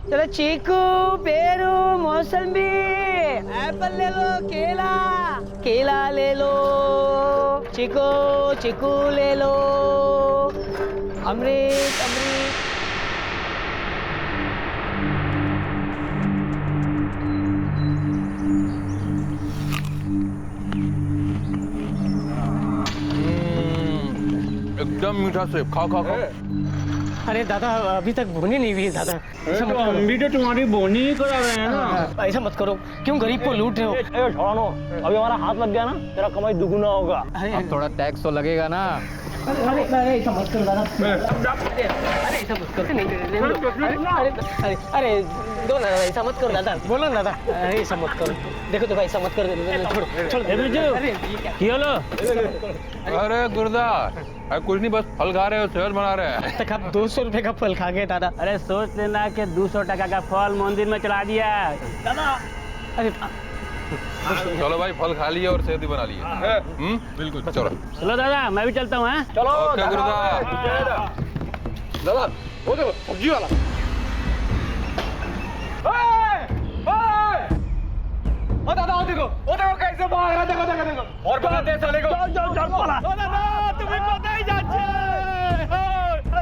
चलो चीकू, पेरू, मौसम्बी, एप्पल ले लो, केला केला ले लो, चीकू चीकू ले लो, अमृत अमृत। एकदम मीठा सेब, खाओ खाओ खाओ। अरे दादा अभी तक भुनी नहीं हुई है दादा। तो हम भी तो तुम्हारी बोनी ही करा रहे हैं ना। ऐसा मत करो, क्यों गरीब को लूट रहे हो? छोड़ो, अभी हमारा हाथ लग गया ना, तेरा कमाई दुगुना होगा। अब थोड़ा टैक्स तो लगेगा ना। अरे ऐसा मत करो दादा। अरे ऐसा मत करो। अरे दो ना, ऐसा मत करो दादा। बोलो ना दादा, अरे ऐसा मत करो। देखो देखो ऐसा मत कर, छोड़ो छोड़ो। अरे गुरुदास, अरे कुछ नहीं, बस फल खा रहे हो, सेहत बना रहे हैं। तक आप 200 रुपए का फल खा गए दादा। अरे सोच लेना कि 200 टका का फल मंदिर में चला दिया दादा। अरे चलो भाई, फल खा लिए और सेहत भी बना लिए। बिल्कुल, चलो चलो दादा, मैं भी चलता हूँ। चलो ओके गुरुदास। दादा वो देखो सब्जी वाला। ओ दादा वो देखो कैसे भाग रहा है, देखो देखो देखो। और बताते हैं साले को। चल पला। ओ दादा तुम्हें कोথায় যাচ্ছে?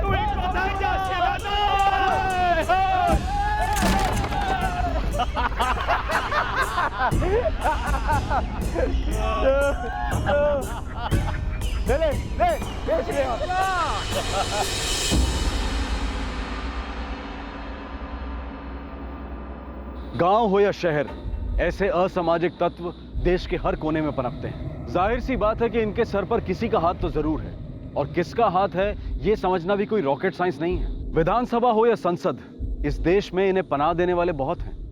तुम्हें कोথায় যাচ্ছে दादा? गांव हो या शहर, ऐसे असामाजिक तत्व देश के हर कोने में पनपते हैं। जाहिर सी बात है कि इनके सर पर किसी का हाथ तो जरूर है, और किसका हाथ है ये समझना भी कोई रॉकेट साइंस नहीं है। विधानसभा हो या संसद, इस देश में इन्हें पनाह देने वाले बहुत हैं।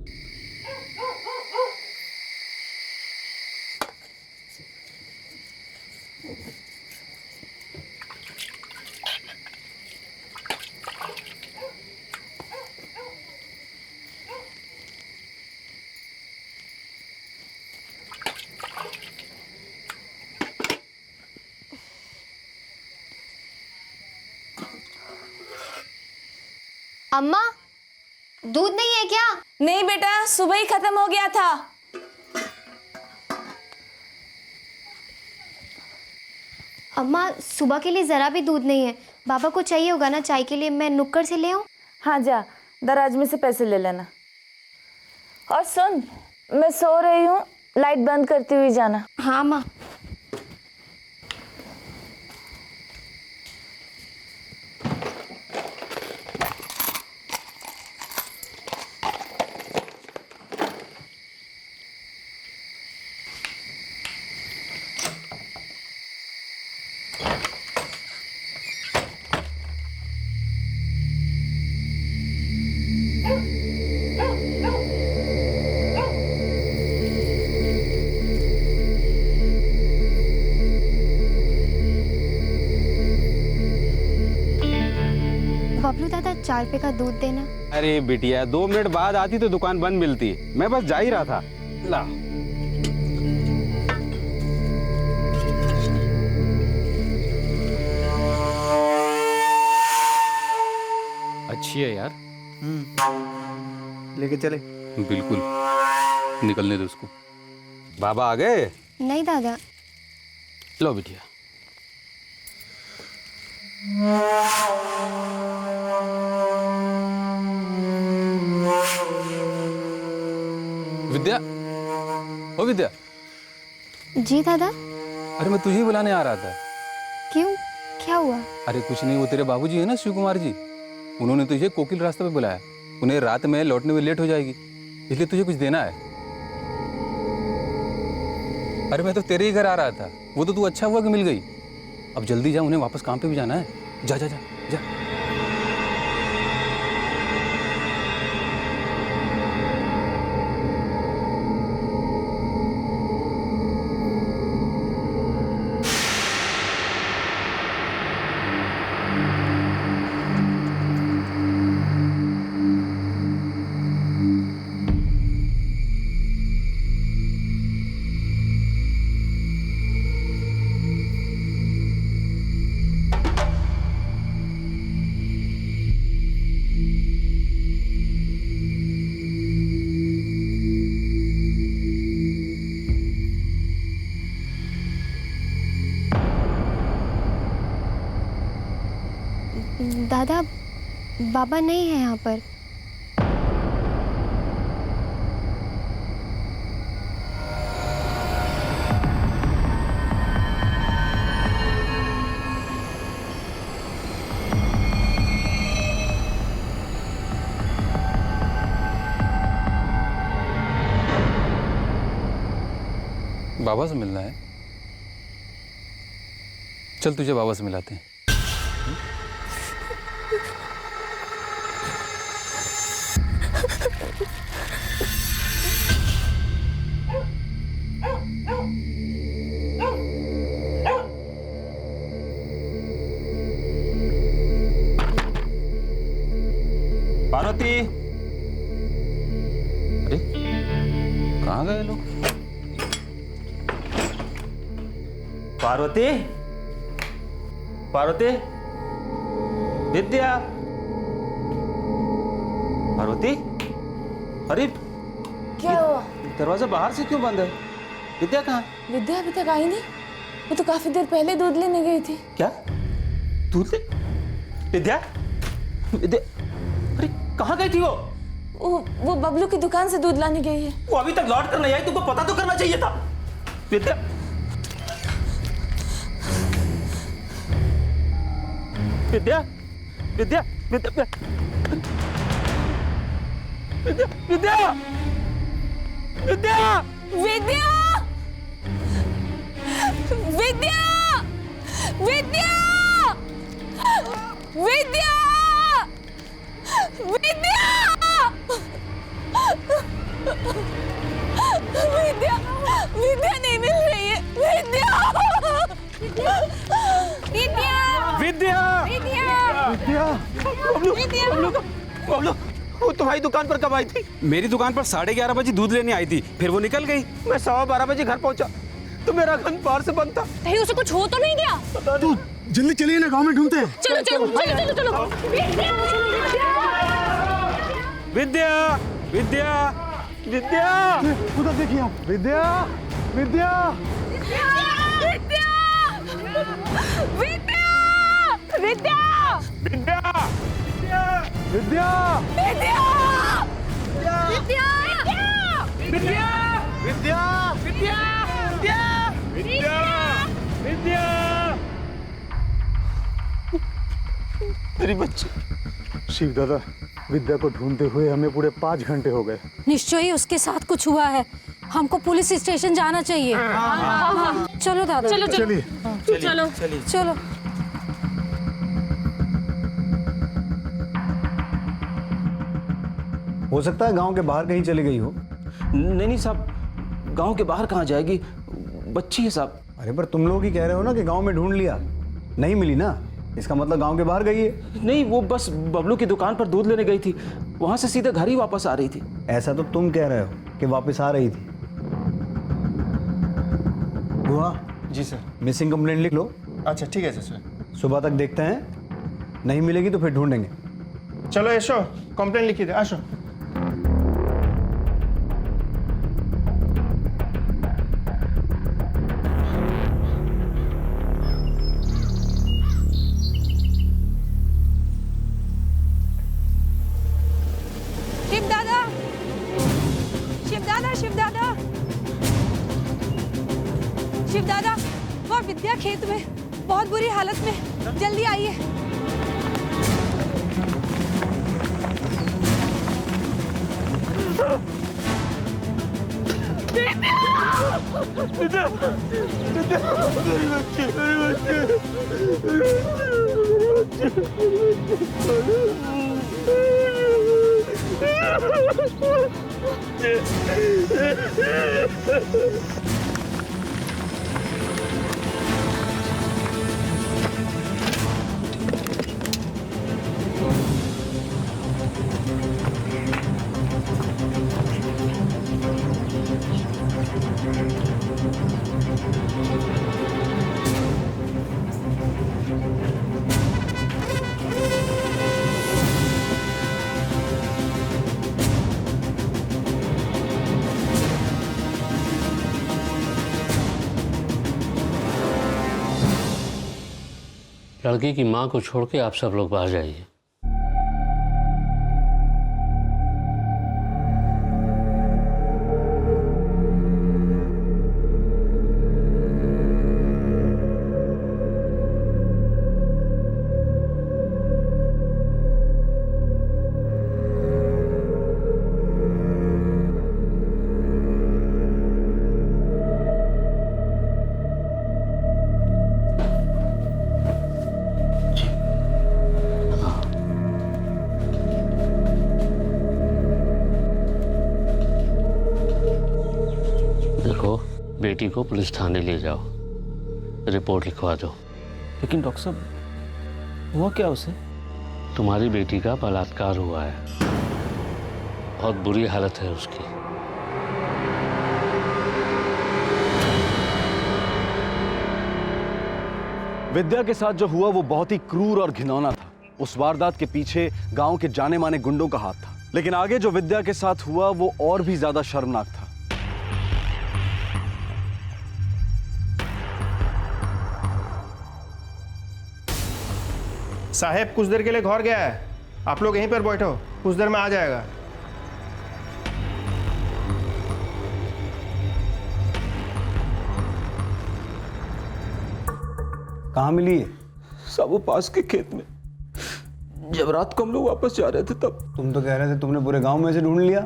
अम्मा, दूध नहीं है क्या? नहीं बेटा, सुबह ही खत्म हो गया था। अम्मा, सुबह के लिए जरा भी दूध नहीं है। बाबा को चाहिए होगा ना चाय के लिए, मैं नुक्कड़ से ले आऊं? हाँ जा, दराज में से पैसे ले लेना। और सुन, मैं सो रही हूँ, लाइट बंद करती हुई जाना। हाँ माँ। बबलू दादा, 4 रुपए का दूध देना। अरे बिटिया, 2 मिनट बाद आती तो दुकान बंद मिलती। मैं बस जा ही रहा था। ला। अच्छी है यार। लेके चले। बिल्कुल, निकलने दो उसको। बाबा आ गए? नहीं दादा। लो बिटिया। विद्या, ओ विद्या। जी दादा। अरे मैं तुझे ही बुलाने आ रहा था। क्यों, क्या हुआ? अरे कुछ नहीं, वो तेरे बाबूजी है ना, शिव कुमार जी, उन्होंने तुझे कोकिल रास्ते पे बुलाया। उन्हें रात में लौटने में लेट हो जाएगी, इसलिए तुझे कुछ देना है। अरे मैं तो तेरे ही घर आ रहा था, वो तो तू अच्छा हुआ कि मिल गई। अब जल्दी जा, उन्हें वापस काम पे भी जाना है। जा जा जा जा। बाबा नहीं है यहाँ पर। बाबा से मिलना है? चल तुझे बाबा से मिलाते हैं। पार्वती, अरे कहाँ गए लोग? पार्वती, पार्वती, विद्या, पार्वती, अरे क्या हुआ? दरवाजा बाहर से क्यों बंद है? विद्या कहाँ? विद्या अभी तक आई नहीं। वो तो काफी देर पहले दूध लेने गई थी। क्या? दूध ले? विद्या, विद्या, अरे कहाँ गई थी वो? वो बबलू की दुकान से दूध लाने गई है। वो अभी तक लौट कर नहीं आई, तुमको पता तो करना चाहिए था। विद्या, विद्या, विद्या, विद्या, विद्या, विद्या, विद्या, विद्या, विद्या, विद्या, विद्या, विद्या, विद्या, विद्या नहीं मिल रही है। विद्या, विद्या, विद्या, विद्या, विद्या, बबलू, वो तुम्हारी दुकान पर कब आई थी? मेरी दुकान पर 11:30 बजे दूध लेने आई थी, फिर वो निकल गई। मैं 12:15 बजे घर पहुंचा तो मेरा घर बाहर से बंद था। कहीं उसे कुछ हो तो नहीं गया? तू जल्दी चलिए ना, गांव में ढूंढते हैं। चलो चलो चलो चलो चलो। विद्या, विद्या, विद्या, उधर देखिए आप। विद्या, विद्या, विद्या, विद्या, विद्या, विद्या, विद्या, विद्या, विद्या, विद्या, विद्या, विद्या, विद्या, विद्या, मेरी बच्ची। शिव दादा, विद्या को ढूंढते हुए हमें पूरे 5 घंटे हो गए। निश्चय ही उसके साथ कुछ हुआ है। हमको पुलिस स्टेशन जाना चाहिए। चलो दादा, चलो चलिए। चलो चलो। हो सकता है गांव के बाहर कहीं चली गई हो। नहीं साहब, गांव के बाहर कहाँ जाएगी? बच्ची है साहब। अरे पर तुम लोग ही कह रहे हो ना कि गांव में ढूंढ लिया, नहीं मिली ना, इसका मतलब गांव के बाहर गई है। नहीं, वो बस बबलू की दुकान पर दूध लेने गई थी, वहां से सीधे घर ही वापस आ रही थी। ऐसा तो तुम कह रहे हो कि वापस आ रही थी। बुआ जी सर। मिसिंग कंप्लेंट लिख लो। अच्छा ठीक है सर। सुबह तक देखते हैं, नहीं मिलेगी तो फिर ढूंढेंगे। चलो यशो, कंप्लेंट लिखी दे। आशो। शिव दादा, शिव दादा, शिव दादा, शिव दादा, वो विद्या खेत में बहुत बुरी हालत में, जल्दी आइए। लड़की की माँ को छोड़ के आप सब लोग बाहर जाइए। बेटी को पुलिस थाने ले जाओ, रिपोर्ट लिखवा दो। लेकिन डॉक्टर साहब हुआ क्या उसे? तुम्हारी बेटी का बलात्कार हुआ है, बहुत बुरी हालत है उसकी। विद्या के साथ जो हुआ वो बहुत ही क्रूर और घिनौना था। उस वारदात के पीछे गांव के जाने माने गुंडों का हाथ था, लेकिन आगे जो विद्या के साथ हुआ वो और भी ज्यादा शर्मनाक था। साहेब कुछ देर के लिए घर गया है, आप लोग यहीं पर बैठो, कुछ देर में आ जाएगा। कहाँ मिली है? सब वो पास के खेत में, जब रात को हम लोग वापस जा रहे थे तब। तुम तो कह रहे थे तुमने पूरे गांव में से ढूंढ लिया,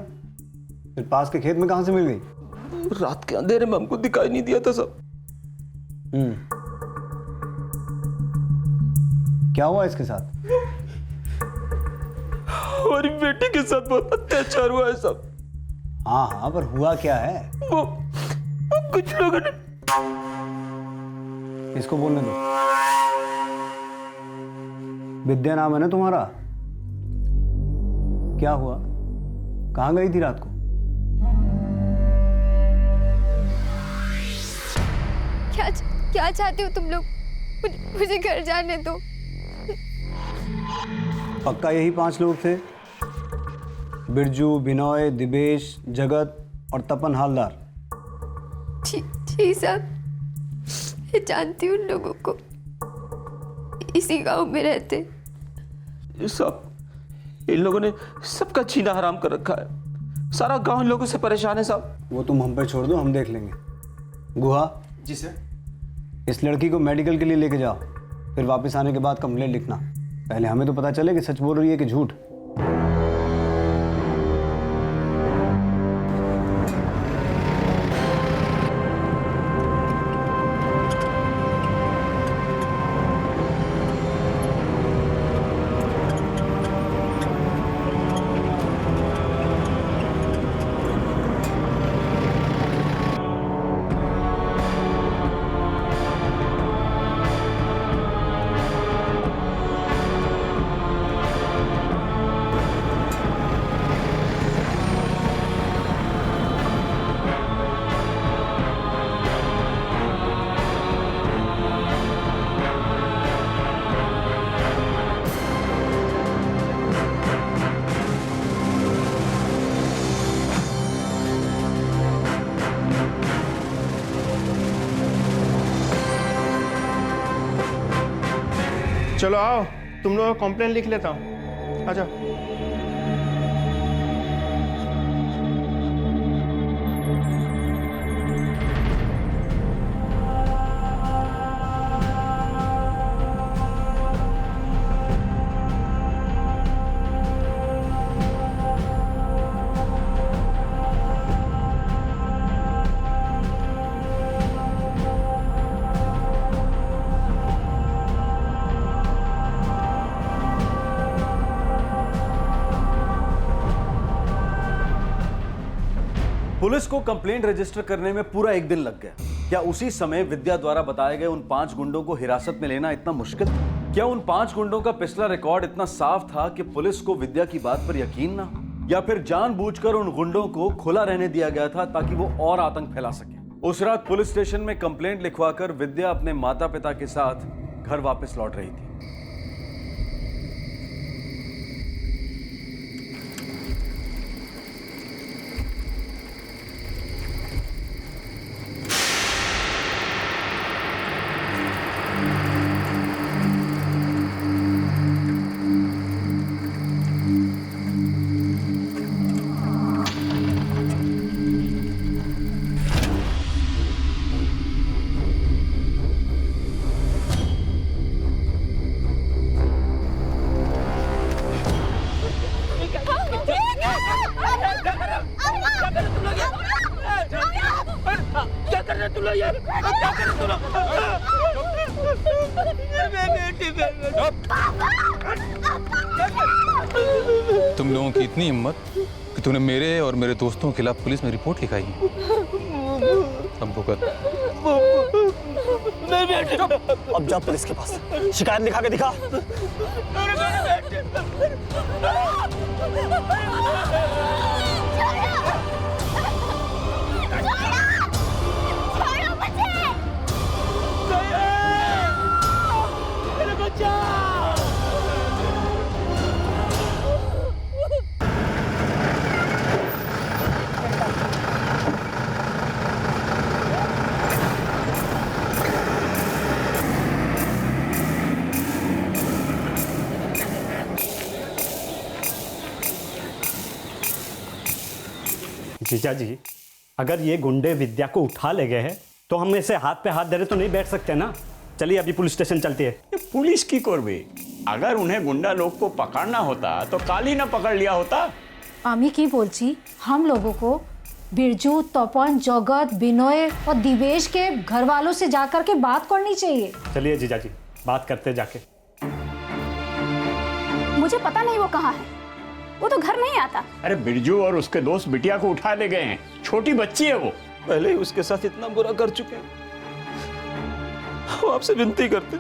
फिर पास के खेत में कहां से मिल गई? रात के अंधेरे में हमको दिखाई नहीं दिया था सब। क्या हुआ इसके साथ? हमारी बेटी के साथ बहुत अत्याचार हुआ है सब। हाँ हाँ, पर हुआ क्या है? वो कुछ लोगों ने। इसको बोलने दो। विद्या नाम है ना तुम्हारा? क्या हुआ? कहाँ गई थी रात को? क्या चाहते हो तुम लोग? मुझे घर जाने दो। पक्का यही 5 लोग थे? बिरजू, बिनोय, दिवेश, जगत और तपन हालदार। जी साहब, मैं जानती हूँ उन लोगों को, इसी गांव में रहते। ये सब इन लोगों ने सबका जीना हराम कर रखा है। सारा गांव इन लोगों से परेशान है साहब। वो तुम हम पे छोड़ दो, हम देख लेंगे। गुहा जी सर। इस लड़की को मेडिकल के लिए लेके जाओ, फिर वापस आने के बाद कंप्लेंट लिखना। पहले हमें तो पता चले कि सच बोल रही है कि झूठ। चलो आओ, तुम लोग कंप्लेंट लिख लेता हूँ, आ जाओ। पुलिस को कंप्लेंट रजिस्टर करने में पूरा 1 दिन लग गया। क्या उसी समय विद्या द्वारा बताए गए उन 5 गुंडों को हिरासत में लेना इतना मुश्किल था? क्या उन 5 गुंडों का पिछला रिकॉर्ड इतना साफ था कि पुलिस को विद्या की बात पर यकीन ना हो? या फिर जानबूझकर उन गुंडों को खुला रहने दिया गया था ताकि वो और आतंक फैला सके? उस रात पुलिस स्टेशन में कंप्लेंट लिखवाकर विद्या अपने माता पिता के साथ घर वापस लौट रही थी। तुम लोगों की इतनी हिम्मत कि तूने मेरे और मेरे दोस्तों के खिलाफ पुलिस में रिपोर्ट लिखाई है। अब भुगत। अब जा पुलिस के पास, शिकायत लिखा के दिखा। जीजा जी, अगर ये गुंडे विद्या को उठा ले गए हैं तो हम ऐसे हाथ पे हाथ धरे तो नहीं बैठ सकते ना। चलिए अभी पुलिस स्टेशन चलती है। पुलिस की करबे, अगर उन्हें गुंडा लोग को पकड़ना होता तो काली ना पकड़ लिया होता। आमी की बोलची, हम लोगों को बिरजू, तपन, जगत, बिनोय और दिवेश के घर वालों से जाकर के बात करनी चाहिए। चलिए जीजा जी, बात करते जाके। मुझे पता नहीं वो कहाँ है, वो तो घर नहीं आता। अरे बिरजू और उसके दोस्त बिटिया को उठा ले गए हैं, छोटी बच्ची है वो। पहले ही उसके साथ इतना बुरा कर चुके हैं। हम आपसे विनती करते,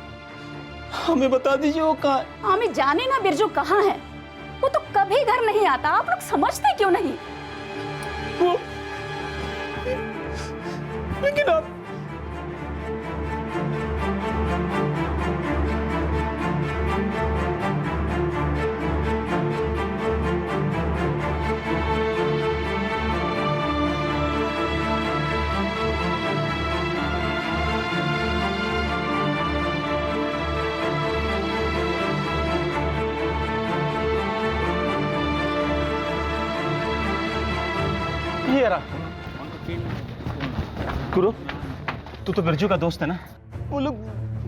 हमें बता दीजिए वो कहाँ है। हमें जाने ना बिरजू कहाँ है, वो तो कभी घर नहीं आता। आप लोग समझते क्यों नहीं? वो लेकिन आप ये रहा। गुरु, तू तो बिरजू का दोस्त है ना? वो लोग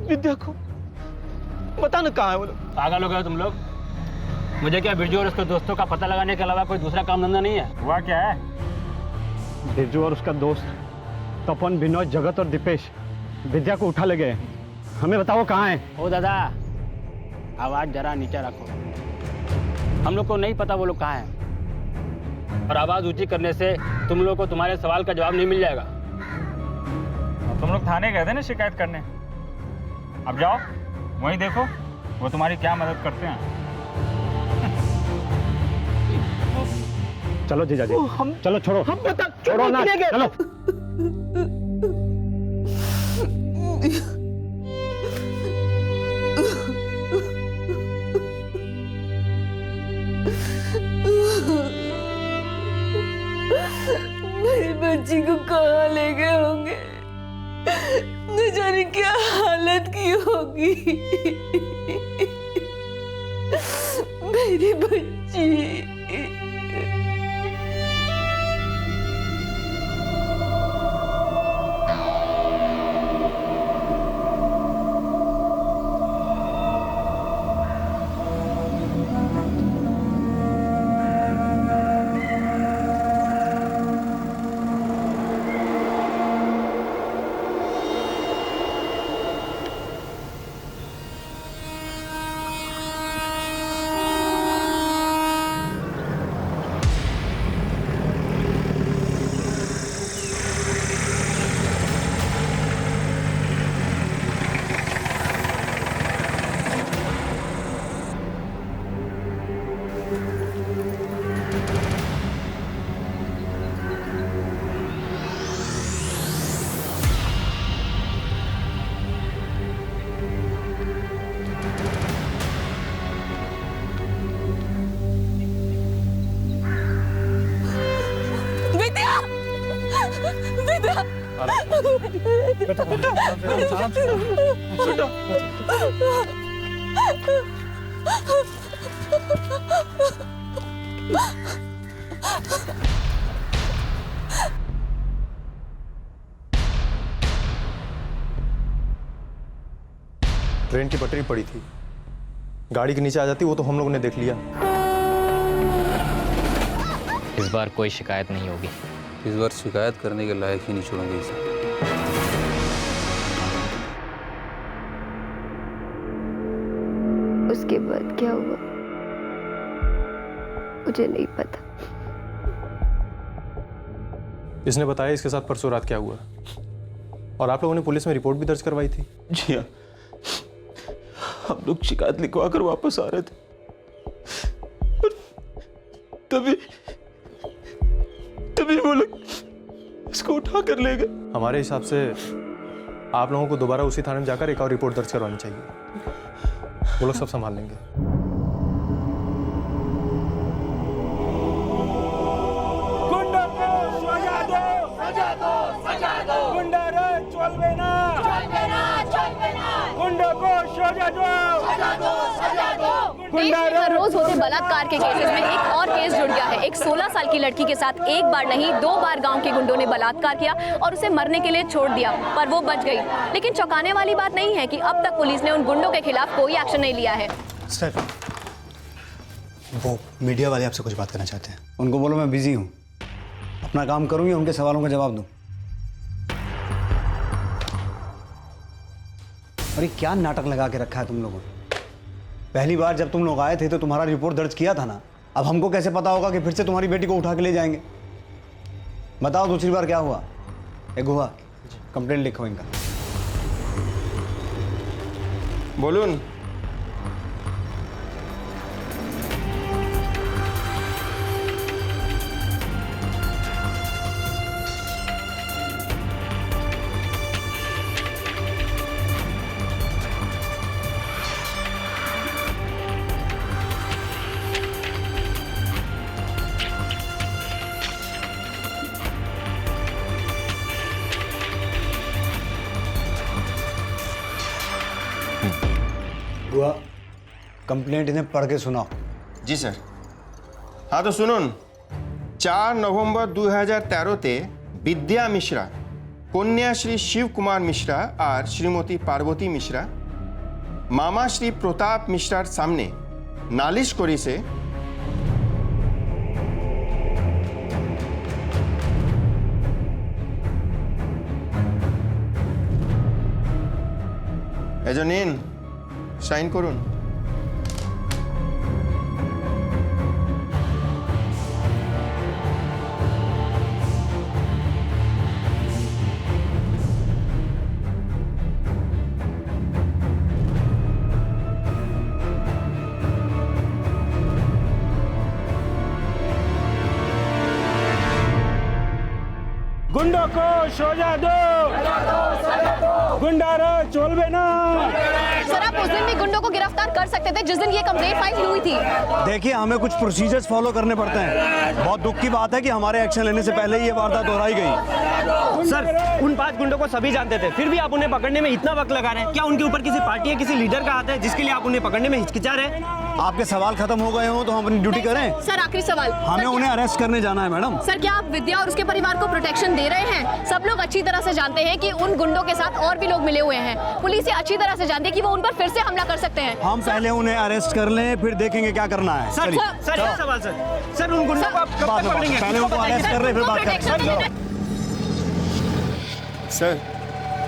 विद्या को बता ना कहाँ है वो लोग। पागल हो गए तुम लोग? मुझे क्या बिरजू और उसके दोस्तों का पता लगाने के अलावा कोई दूसरा काम धंधा नहीं है? हुआ क्या है? बिरजू और उसका दोस्त तपन, बिनोय, जगत और दीपेश विद्या को उठा ले गए। हमें बताओ कहाँ है। ओ दादा, आवाज जरा नीचे रखो। हम लोग को नहीं पता वो लोग कहाँ हैं, और आवाज ऊंची करने से तुम लोग को तुम्हारे सवाल का जवाब नहीं मिल जाएगा। तुम लोग थाने गए थे ना शिकायत करने, अब जाओ वहीं देखो वो तुम्हारी क्या मदद करते हैं। चलो जीजा जी, चलो छोड़ो, हम बता छोड़ो ना, चलो। मेरी बच्ची को कहाँ ले गए होंगे, न जाने क्या हालत की होगी। मेरी बच्ची। ट्रेन की पटरी पड़ी थी, गाड़ी के नीचे आ जाती वो तो हम लोगों ने देख लिया। इस बार कोई शिकायत नहीं होगी। इस बार शिकायत करने के लायक ही नहीं छोड़ेंगे इसे। उसके बाद क्या हुआ मुझे नहीं पता, इसने बताया इसके साथ परसों रात क्या हुआ, और आप लोगों ने पुलिस में रिपोर्ट भी दर्ज करवाई थी। जी हाँ, हम लोग शिकायत लिखवा कर वापस आ रहे थे, तभी वो लोग इसको उठा कर ले गए। हमारे हिसाब से आप लोगों को दोबारा उसी थाने में जाकर एक और रिपोर्ट दर्ज करवानी चाहिए, वो लोग सब संभाल लेंगे। देश में हर रोज होते बलात्कार के केसेस में एक और केस जुड़ गया है। एक 16 साल की लड़की के साथ एक बार नहीं 2 बार गांव के गुंडों ने बलात्कार किया और उसे मरने के लिए छोड़ दिया, पर वो बच गई। लेकिन चौंकाने वाली बात नहीं है कि अब तक पुलिस ने उन गुंडों के खिलाफ कोई एक्शन नहीं लिया है। सर, वो मीडिया वाले आपसे कुछ बात करना चाहते हैं। उनको बोलो मैं बिजी हूँ, अपना काम करूँ या उनके सवालों का जवाब दूँ। अरे क्या नाटक लगा के रखा है तुम लोगों ने? पहली बार जब तुम लोग आए थे तो तुम्हारा रिपोर्ट दर्ज किया था ना। अब हमको कैसे पता होगा कि फिर से तुम्हारी बेटी को उठा के ले जाएंगे? बताओ दूसरी बार क्या हुआ? एक हुआ कंप्लेंट लिखो इनका। बोलून हुआ कंप्लेंट इन्हें पढ़ के सुनाओ। जी सर। हाँ तो सुनुन, 4 नवंबर 2013 ते विद्या मिश्रा कन्या श्री शिव कुमार मिश्रा और श्रीमती पार्वती मिश्रा मामा श्री प्रताप मिश्रार सामने नालिश करी से এজন নিন সাইন করুন। गुंडों को सजा दो, गुंडारा चलबे ना। सर आप उस दिन भी गुंडों को गिरफ्तार कर सकते थे जिस दिन ये कंप्लेंट फाइल हुई थी। देखिए हमें कुछ प्रोसीजर्स फॉलो करने पड़ते हैं। बहुत दुख की बात है कि हमारे एक्शन लेने से पहले ही ये वारदात दोहराई गई। सर उन 5 गुंडों को सभी जानते थे, फिर भी आप उन्हें पकड़ने में इतना वक्त लगा रहे हैं। क्या उनके ऊपर किसी पार्टी या किसी लीडर का हाथ है जिसके लिए आप उन्हें पकड़ने में हिचकिचा रहे हैं? आपके सवाल खत्म हो गए हो तो हम अपनी ड्यूटी करें। सर आखिरी सवाल, हमें उन्हें अरेस्ट करने जाना है मैडम। सर क्या आप विद्या और उसके परिवार को प्रोटेक्शन दे रहे हैं? सब लोग अच्छी तरह से जानते हैं कि उन गुंडों के साथ और भी लोग मिले हुए हैं। पुलिस ये अच्छी तरह से जानती है कि वो उन पर फिर से हमला कर सकते हैं। हम पहले उन्हें अरेस्ट कर लें, फिर देखेंगे क्या करना है। सर एक सवाल सर उन गुंडों को आप कब तक पकड़ेंगे? पहले उनको अरेस्ट कर रहे फिर बात करें। सर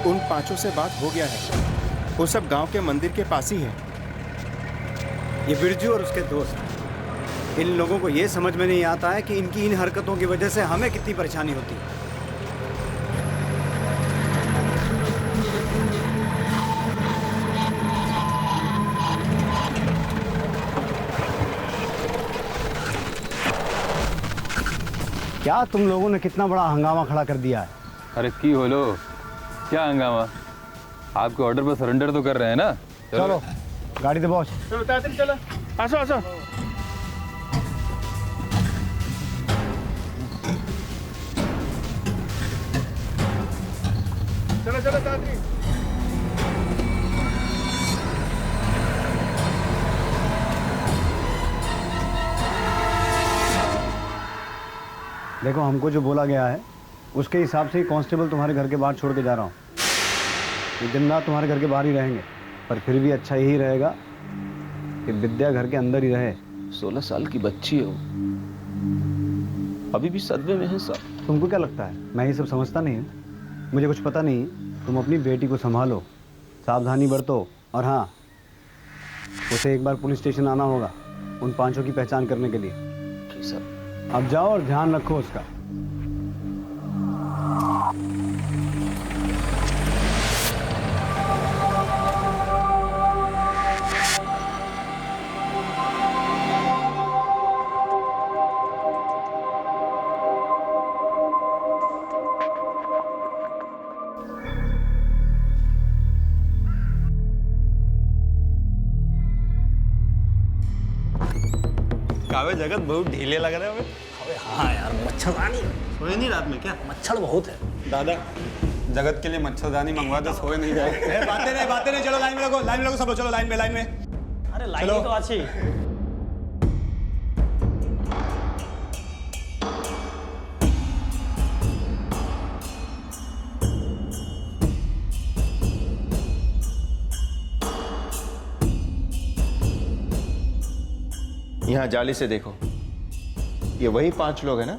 उन 5 से बात हो गया है, वो सब गांव के मंदिर के पास ही है। ये बिरजू और उसके दोस्त, इन लोगों को ये समझ में नहीं आता है कि इनकी इन हरकतों की वजह से हमें कितनी परेशानी होती है। क्या तुम लोगों ने कितना बड़ा हंगामा खड़ा कर दिया है? अरे की बोलो, क्या हंगामा? आपके ऑर्डर पर सरेंडर तो कर रहे हैं ना। चलो गाड़ी दे बॉस। चलो तातरी चलो, आसो आसो। चलो चलो तातरी। देखो हमको जो बोला गया है उसके हिसाब से ही कांस्टेबल तुम्हारे घर के बाहर छोड़ के जा रहा हूँ। ये दिन रात तुम्हारे घर के बाहर ही रहेंगे, पर फिर भी अच्छा यही रहेगा कि विद्या घर के अंदर ही रहे। 16 साल की बच्ची हो, अभी भी सदमे में है सर। तुमको क्या लगता है मैं ये सब समझता नहीं हूँ? मुझे कुछ पता नहीं। तुम अपनी बेटी को संभालो, सावधानी बरतो, और हाँ उसे एक बार पुलिस स्टेशन आना होगा उन 5 की पहचान करने के लिए। सर अब जाओ और ध्यान रखो उसका। कावे जगत बहुत ढीले लग रहे हैं। अबे हाँ यार, मच्छरदानी सोए नहीं रात में क्या? मच्छर बहुत है। दादा जगत के लिए मच्छरदानी मंगवा दो, सोए नहीं जाए। बातें नहीं, चलो लाइन में लगो सब लोग, चलो लाइन में। अरे लाइन में तो अच्छी। यहाँ जाली से देखो, ये वही 5 लोग हैं ना?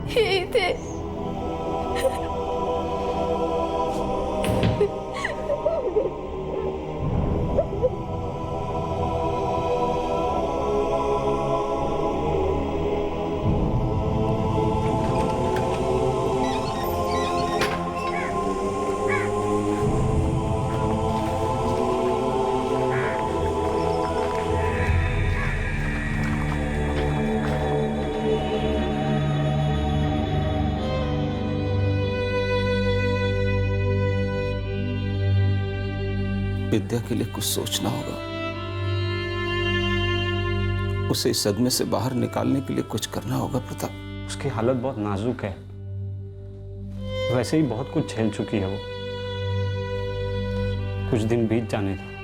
यही थे। विद्या के लिए कुछ सोचना होगा। उसे इस सदमे से बाहर निकालने के लिए कुछ करना होगा प्रताप। उसकी हालत बहुत नाजुक है, वैसे ही बहुत कुछ झेल चुकी है वो। कुछ दिन बीत जाने दो।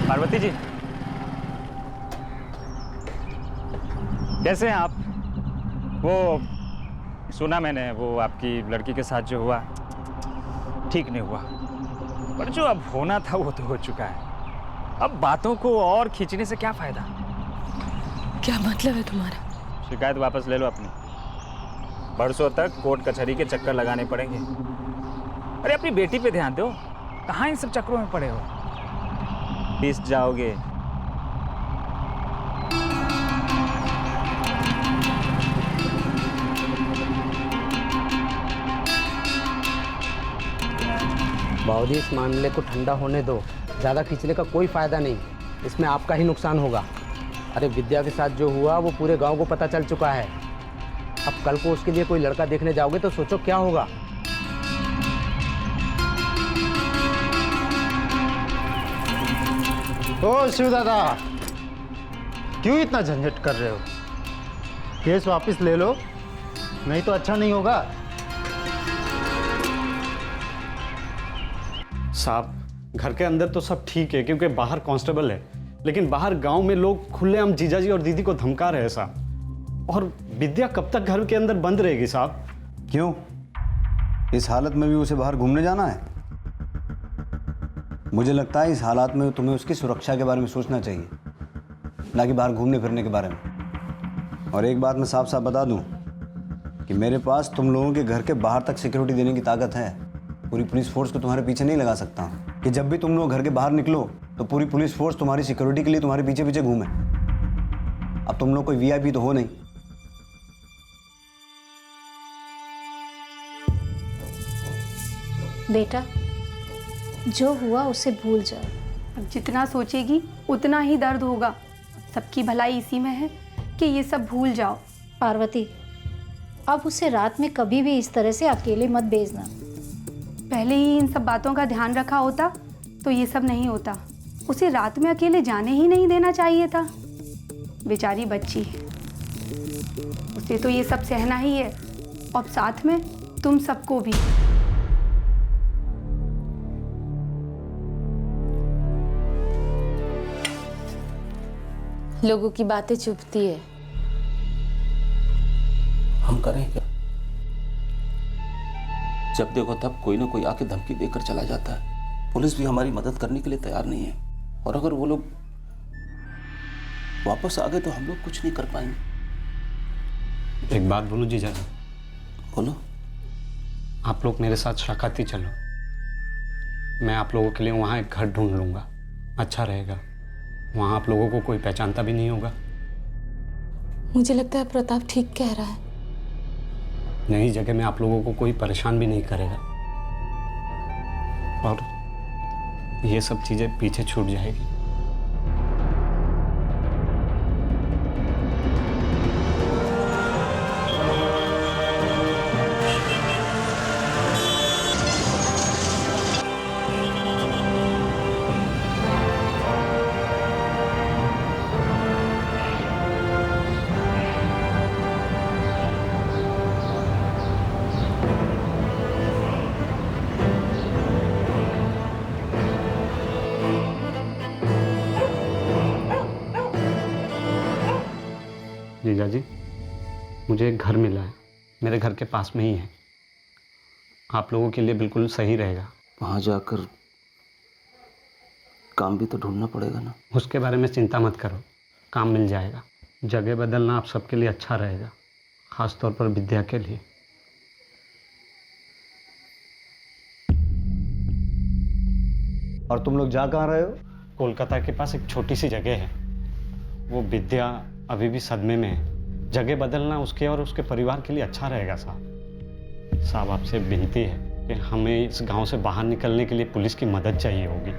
पार्वती जी, कैसे हैं आप? वो सुना मैंने, वो आपकी लड़की के साथ जो हुआ ठीक नहीं हुआ, पर जो अब होना था वो तो हो चुका है। अब बातों को और खींचने से क्या फायदा? क्या मतलब है तुम्हारा? शिकायत वापस ले लो अपनी। बरसों तक कोर्ट कचहरी के चक्कर लगाने पड़ेंगे। अरे अपनी बेटी पे ध्यान दो, कहाँ इन सब चक्करों में पड़े हो? पिस जाओगे। बाबूजी, इस मामले को ठंडा होने दो, ज़्यादा खींचने का कोई फायदा नहीं, इसमें आपका ही नुकसान होगा। अरे विद्या के साथ जो हुआ वो पूरे गांव को पता चल चुका है। अब कल को उसके लिए कोई लड़का देखने जाओगे तो सोचो क्या होगा। ओ शिव दादा, क्यों इतना झंझट कर रहे हो? केस वापस ले लो, नहीं तो अच्छा नहीं होगा। साहब, घर के अंदर तो सब ठीक है क्योंकि बाहर कांस्टेबल है, लेकिन बाहर गांव में लोग खुलेआम जीजाजी और दीदी को धमका रहे हैं साहब। और विद्या कब तक घर के अंदर बंद रहेगी साहब? क्यों? इस हालत में भी उसे बाहर घूमने जाना है? मुझे लगता है इस हालात में तुम्हें उसकी सुरक्षा के बारे में सोचना चाहिए, ना कि बाहर घूमने फिरने के बारे में। और एक बात मैं साफ साफ बता दूं कि मेरे पास तुम लोगों के घर के बाहर तक सिक्योरिटी देने की ताकत है। पूरी पुलिस फोर्स को तुम्हारे पीछे नहीं लगा सकता कि जब भी तुम लोग घर के बाहर निकलो तो पूरी पुलिस फोर्स तुम्हारी सिक्योरिटी के लिए तुम्हारे पीछे पीछे घूमे। अब तुम लोग कोई वीआईपी तो हो नहीं। बेटा, जो हुआ उसे भूल जाओ। अब जितना सोचेगी उतना ही दर्द होगा। सबकी भलाई इसी में है कि ये सब भूल जाओ। पार्वती, अब उसे रात में कभी भी इस तरह से अकेले मत भेजना। पहले ही इन सब बातों का ध्यान रखा होता तो ये सब नहीं होता। उसे रात में अकेले जाने ही नहीं देना चाहिए था। बेचारी बच्ची है, उसे तो ये सब सहना ही है, और साथ में तुम सबको भी। लोगों की बातें चुभती है। हम करें क्या? जब देखो तब कोई ना कोई आके धमकी देकर चला जाता है। पुलिस भी हमारी मदद करने के लिए तैयार नहीं है, और अगर वो लोग वापस आ गए तो हम लोग कुछ नहीं कर पाएंगे। एक बात बोलूं जीजा जी? बोलो। आप लोग मेरे साथ शाकाती चलो, मैं आप लोगों के लिए वहाँ एक घर ढूंढ लूँगा, अच्छा रहेगा। वहाँ आप लोगों को कोई पहचानता भी नहीं होगा। मुझे लगता है प्रताप ठीक कह रहा है। नई जगह में आप लोगों को कोई परेशान भी नहीं करेगा, और ये सब चीज़ें पीछे छूट जाएगी। जीजा जी, मुझे एक घर मिला है, मेरे घर के पास में ही है। आप लोगों के लिए बिल्कुल सही रहेगा। वहाँ जाकर काम भी तो ढूंढना पड़ेगा ना। उसके बारे में चिंता मत करो, काम मिल जाएगा। जगह बदलना आप सबके लिए अच्छा रहेगा, खास तौर पर विद्या के लिए। और तुम लोग जा कहाँ रहे हो? कोलकाता के पास एक छोटी सी जगह है, वो विद्या अभी भी सदमे में है। जगह बदलना उसके और उसके परिवार के लिए अच्छा रहेगा साहब। साहब, आपसे विनती है कि हमें इस गांव से बाहर निकलने के लिए पुलिस की मदद चाहिए होगी,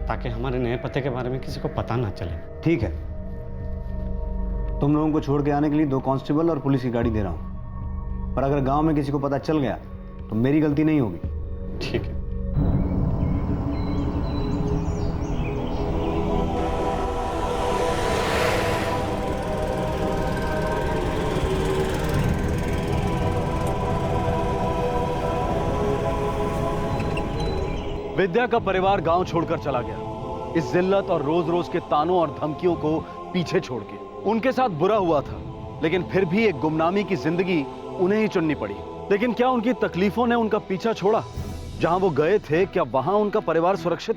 ताकि हमारे नए पते के बारे में किसी को पता ना चले। ठीक है, तुम लोगों को छोड़ के आने के लिए 2 कांस्टेबल और पुलिस की गाड़ी दे रहा हूँ, पर अगर गांव में किसी को पता चल गया तो मेरी गलती नहीं होगी। ठीक है। विद्या का परिवार गांव छोड़कर चला गया, इस जिल्लत और रोज रोज के तानों और धमकियों को पीछे छोड़ के। उनके साथ बुरा हुआ था, लेकिन फिर भी एक गुमनामी की जिंदगी उन्हें ही चुननी पड़ी। लेकिन क्या उनकी तकलीफों ने उनका पीछा छोड़ा? जहां वो गए थे, क्या वहां उनका परिवार सुरक्षित